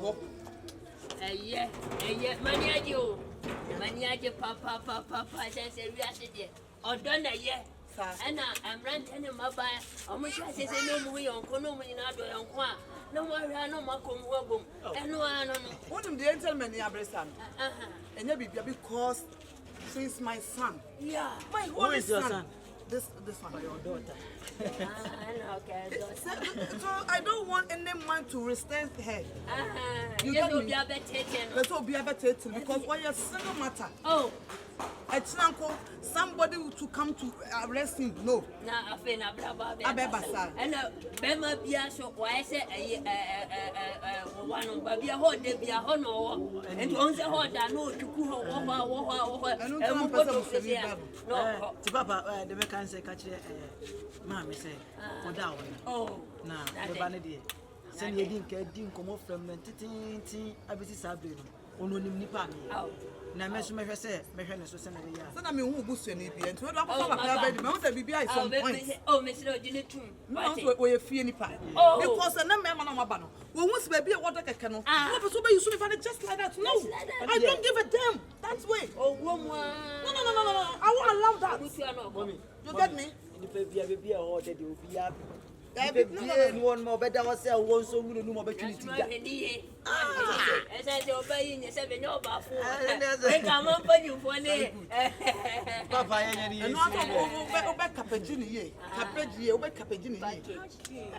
for. Yeah, Maniajo. Maniajo, Papa, says we are sitting. Or done a year. And I'm renting him up by almost as I say no way on Kono in our Qua. No more, no more come and no one. One of the gentlemen, Abraham. And you be because since my son. Yeah. My only son. This one, your daughter. Okay. So I don't want any man to resist her. You get me. Let's all be abated because why a single matter. Oh, it's uncle, somebody to come to arrest him. No. now I feel Abeba, and Bema Bia, so why say one of Babia Hot, they be a honor, and once a hot, I know to cool no, Papa, the can say, catch Mammy say, for down. oh, Now, the vanity. Send you didn't come off from the I was Sabrina, only Nippani. Now, Messi may say, Mechanis was sending me. So I mean, who goes to an Indian? Oh, oh, Miss Lodin, too. Where you feel any pie. Oh, because a number of Mabano. Well, once baby, what I can. You should have just like that. No, I don't give a damn. That's way. oh, woman. No. I won't allow that. You get me? The baby ordered you be up. One more better was there one so good no more opportunity. As I obey in 7 over 4. I come up for you for me. Papa, and not over Capagini, Capagini. I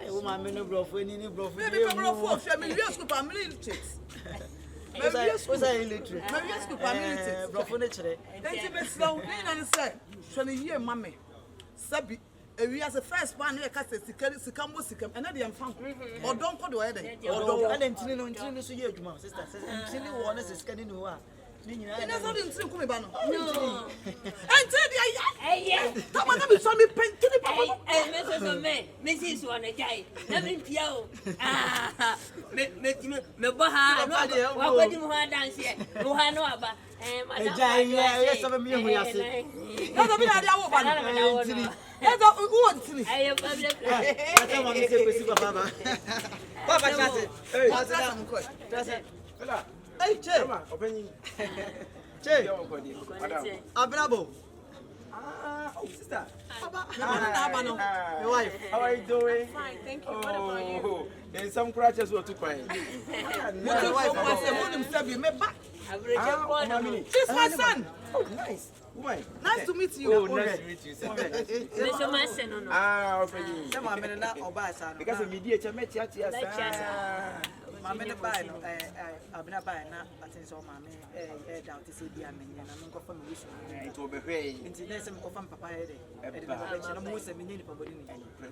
will my men of broth when you broth. Maybe for family, yes, with family chicks. Was I illiterate? Maybe yes, with family broth. Then you may slow in and say, shall you hear, mammy? Sabi. We as a first one here, cast a Sikam, and I am found. Or don't go to Eddie. Or don't. I didn't know so you, sister. Silly one is scanning you are. And that's not in Silkumano. No. And tell you, come on, let me show me pen to the papa. And Mrs. May, Mrs. One a guy, never Pio. Ah, me Baha, what do you want dance here? No, I know about. Yes, I'm a mere way. I say, I don't know. I don't want to. I am public. I don't want to say, Papa. Papa, that's it. Hey, Che, opening. Che, Abrabo. Oh, sister. Your wife. How are you doing? Fine, thank you. What about you? There's some crutches who are too quiet. My wife, she's my son. Oh, nice. Why? Nice to meet you. Oh, nice to meet you. Mr. Mason, Ah, okay. Some are men or by because of media, Mamma buy no abena buy na atenso mama down to see dia men na nko fa me wish it will be hey nti na se me ko fa papa he de na mo se me ni papa bodi ni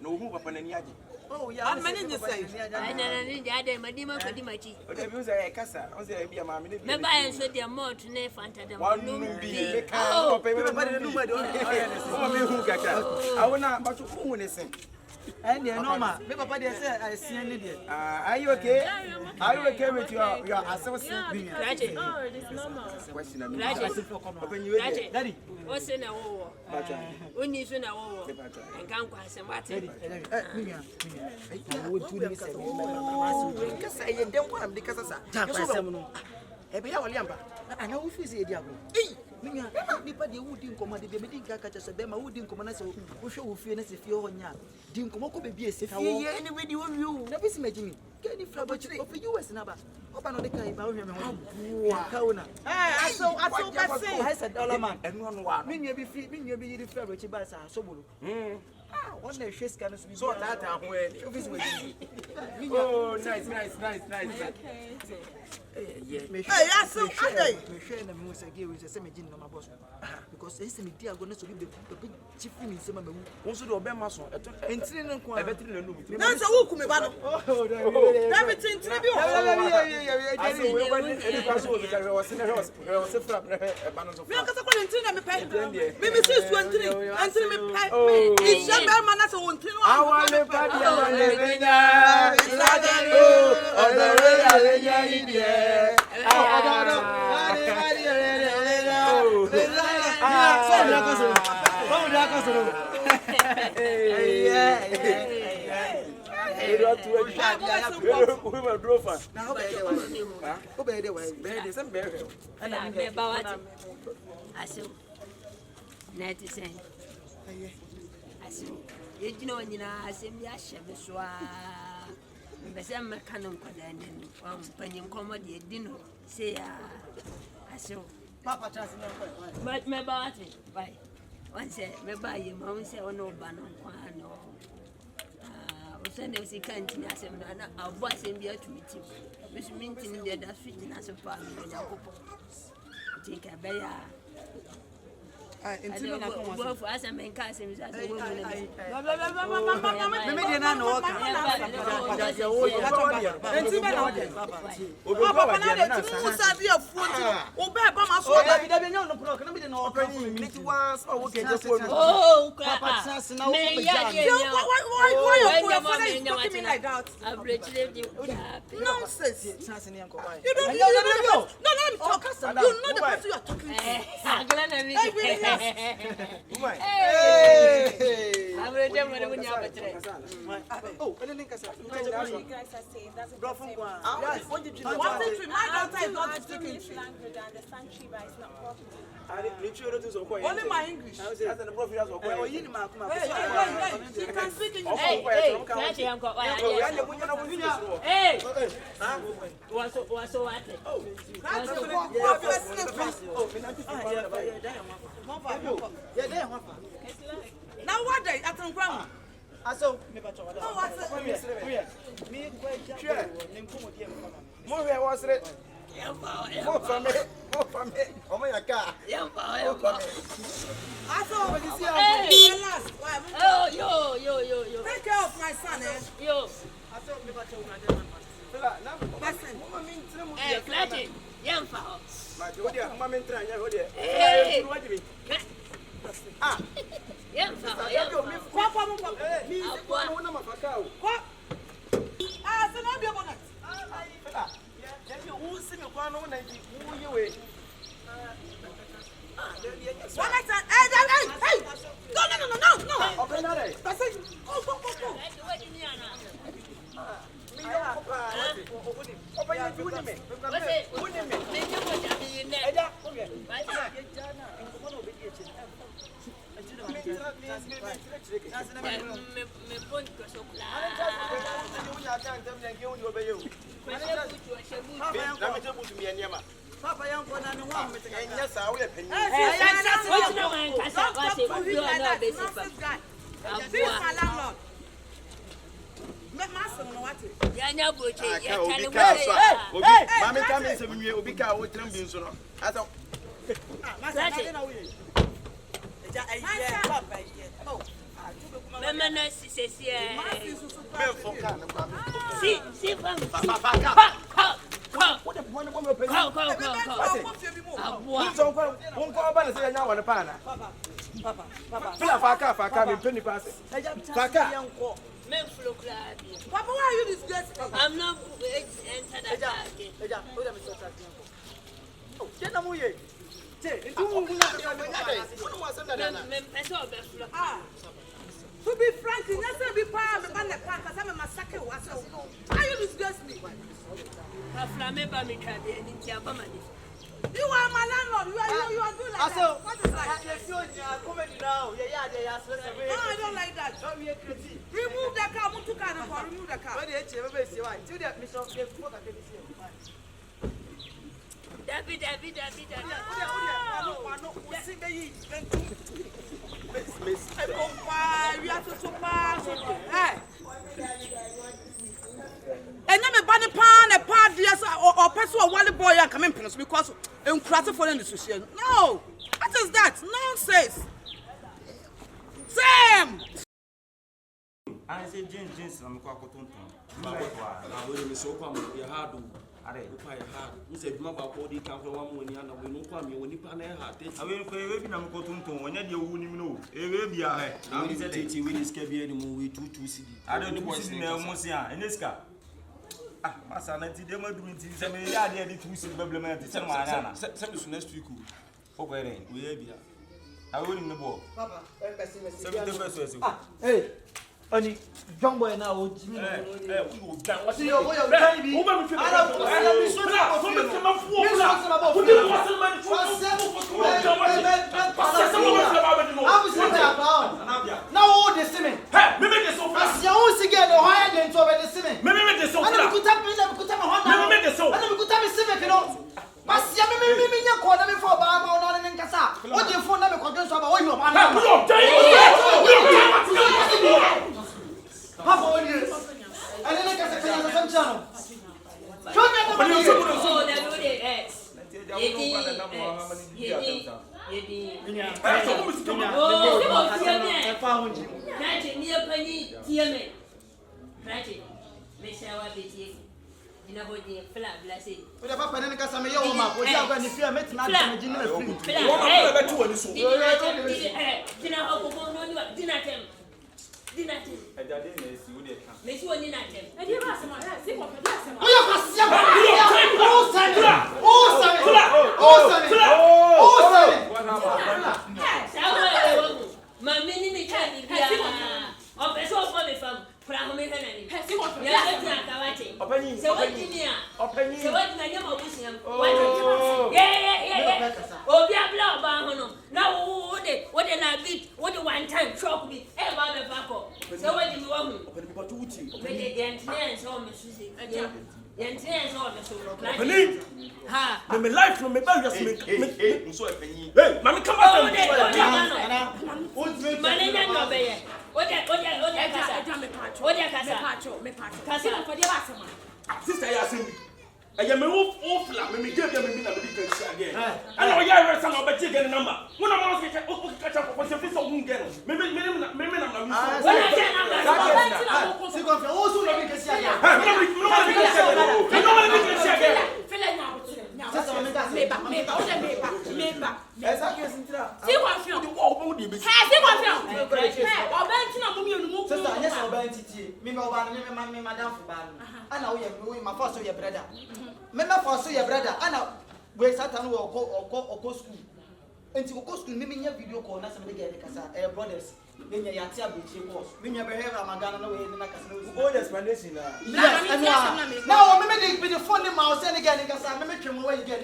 no hu papa na ni age oh yeah I'm many you say I na the other madima ko di machi o de bi say kasa o say bia mama ni me buy so the more to ne fanta dem no bi me ka papa me no ma de o me hu kaka awona ba to hu ne sen. And the normal. Me papa dey say I see any there. Are you okay? Are you okay with your associate being? Oh, it is normal. Question Daddy, Daddy, what's in a war? We need to know and can't quite what. I would do this. Because I don't want to because I be our yamba. I know if you diabo. Nipa de wudi nkoma de be dinka ka chese be ma wudi nkoma na se wo hwe wo fie na se fie ho nya di nkoma ko be bi esika wo ye anyway di wo wi na bisi magimi ke ni fra ba chire of US na ba oba no de kai ba wo hwe me ho ka wo na aso ba say I said dollar man enu no wa me nwa bi free me nwa bi yiri fra ba chi ba sa so bolo one day face can so that ho e office magimi oh nice me aso ade me hwe na me say ge we say me gin no ma boss because say me dia go na so be chief me say ma me won so de obema so eto entire no ko ebetire na nu na say wo ku me ba no everything entire bi o me akasa ko entire na me pe me see su entire me pe isha be ma na say wo entire no awale pa dia wale nya isadero odore ya nya idie Now obey the way. And I remember what I said. 90 cents. I said, you know, I said, Yasha, Besam Canon Codan, when you come at the dinner, say, I said, Papa, but my body, why? One said, my buy mom say, oh no, Banon, no. Send us a canteen as a boss and be to meet him. Miss Minton, the other fitting as a family. Take a bear. I go for us and make cousins as a woman. Hey! I'm ready when you have a train. Oh, I didn't say You guys are saying that's what what did you my daughter is not speaking English language. I understand Chiba is not properly. only my English. she can speak English. Hey, what's so what? Now what day at the ground? so Yo. Take care of my son, eh? Yo. Flatty. Young fellow. Young Papa young one and one with Yes, I will pay. What a wonderful person. Papa, why are you disgraceful? I'm not entered To be frank, you never be part of the band because I'm a massacre. Why you disgrace me? You are my landlord. You are doing like that. What is that? No, I don't like that. Remove the car. Remove the car. David. And I'm a bunny pan, a part, yes, or person or one boy are coming because I'm crafty for the association. No, what is that? Nonsense. Sam! I say, James, I'm quite content. I will so come with your hard. I said, Mama, all the camp one when you know come when you pan a hat. I will pay I'm content when you wouldn't know. It will be a head. I said, we escape any movie to see. I don't know what's in there, Monsieur, and this car. My son, I did them doing some idea to see the problem. Some next week. Okay, we have here. I will in the ball. Papa, hey. Oni young boy now o Jimmy. We done. What See your boy o try be. Woman fi. Ala mi so na So me fi ma fu o mi fula. so na ba. Wo di ko se ma ni fu. I'm saying that now all the same. Hey, me make the so fula. Asia o sige no higher than to be the same. Me make the so Ana fula. mi kuta me Honda. Me make the so. Ana mi kuta me same ke no. Asia me nya ko na me for ba ma ona ne nkasa. O je phone na me ko den so ba o yi o ba na. Papa o ye. Ana ne kasa kanya na san chano. Choka ko ba ni. Oh, that would it. Me life from me back just me so penny. Hey, mama come back. Sister ya sing. I am off me give them me na me can see again. I know you are some of the chicken number. When I was catch up for some fish of me Enti ko school me nya video call na some get kasa brothers me nya yati abuchi course me nya behave amagana na we na kasa no go the explanation na now me the phone ma o send get kasa me twem we get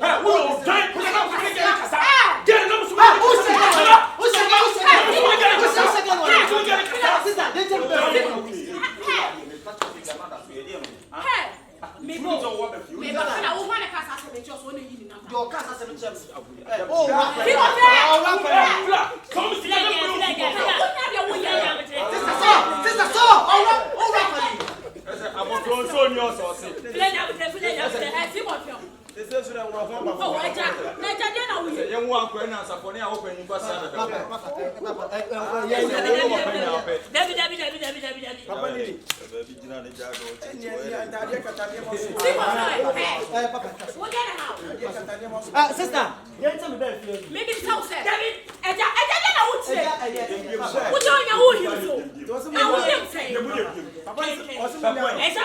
sister, you tell me that maybe tell said David, I would say what do you so I would say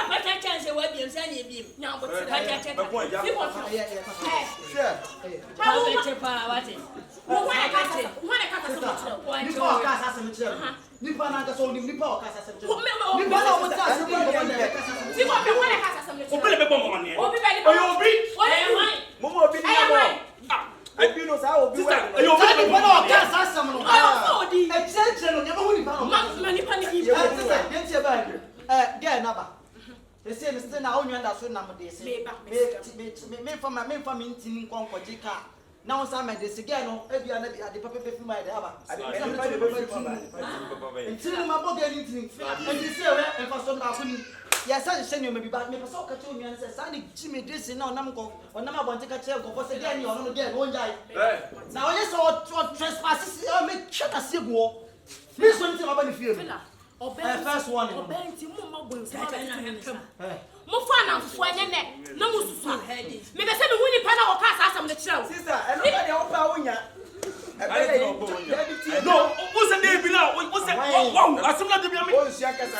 better chance what you say him now but they say Mr. Na only understand na me say me from intini konkoji ka na on sama de sige no e bia na de papa pe my de aba intini ma boga intini and you say we e fa so na kuni ya sa se ni o me bi ba me pa so ka che omian se sa ni chime de se na onam ko onam abonte ka che ko se de ni ono no de no njai na onye so trespass me chata se go me so nti ma ba ni fie first one mo fa na fo anya ne na mo susu me be se me huni pa na wo ka asam de kire wo sister and nobody help her wonya no who say dey be now who say wow asem na dey be me o sia kasa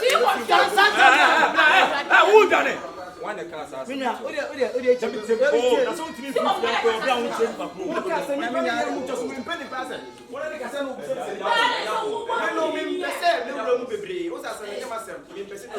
who done it one ne ka sa. Minya, ode Oh, na so ntimi fi fi ko obi a wo chen pa ko. Wo ka se mi ba ya mu to so mi pen ni person. Wo na ka se no so se. No mi pese me wura mu bebre. Wo sa se me ma sem. Mi pese to.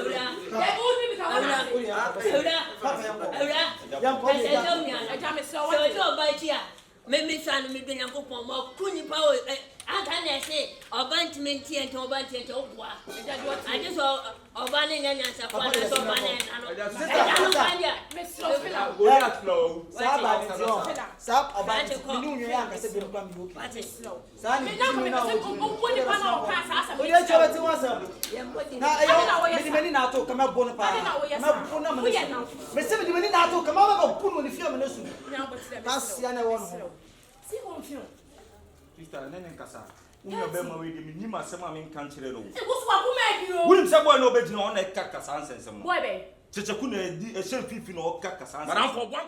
Sister, nene kasa. Unyo be ma we de mi ma sem a me kan kire no. Wunim se boy no be jina on na kaka sansen sem no. Boy be. Cheche ku na di e shen fifi no kaka sansen. Madam for one